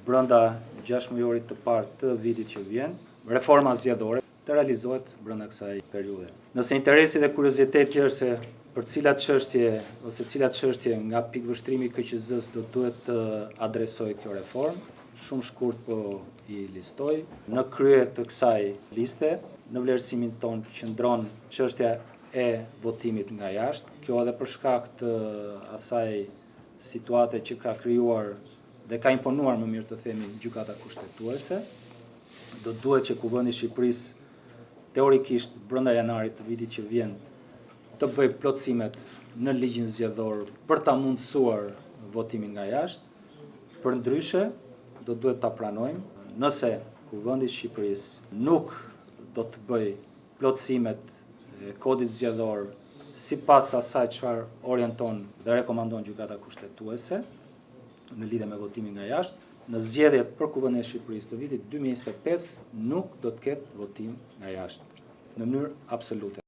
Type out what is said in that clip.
brenda 6 mujorit të parë të vitit që vjen, reforma zgjedhore të realizohet brenda kësaj periudhe. Nëse interesi dhe kurioziteti është se për cilat çështje nga pikvështrimi i KQZ-s do duhet të adresoj kjo reformë, shumë shkurt po i listoj. Në krye të kësaj liste, në vlerësimin tonë qëndron çështja e votimit nga jashtë, kjo edhe për shkak të asaj situate që ka krijuar dhe ka imponuar, më mirë të themi, gjykata kushtetuese. Do duhet që Kuvendi i Shqipërisë teorikisht brenda janarit të vitit që vjen të bëj plotësimet në ligjin zgjedhor për ta mundësuar votimin nga jashtë. Përndryshe, do duhet ta pranojmë nëse Kuvendi i Shqipërisë nuk do të bëj plotësimet e kodit zgjedhor sipas asaj çfarë orienton dhe rekomandon gjykata kushtetuese në lidhje me votimin nga jashtë, në zgjedhjet për Kuvendin e Shqipërisë të vitit 2025 nuk do të ketë votim nga jashtë në mënyrë absolute.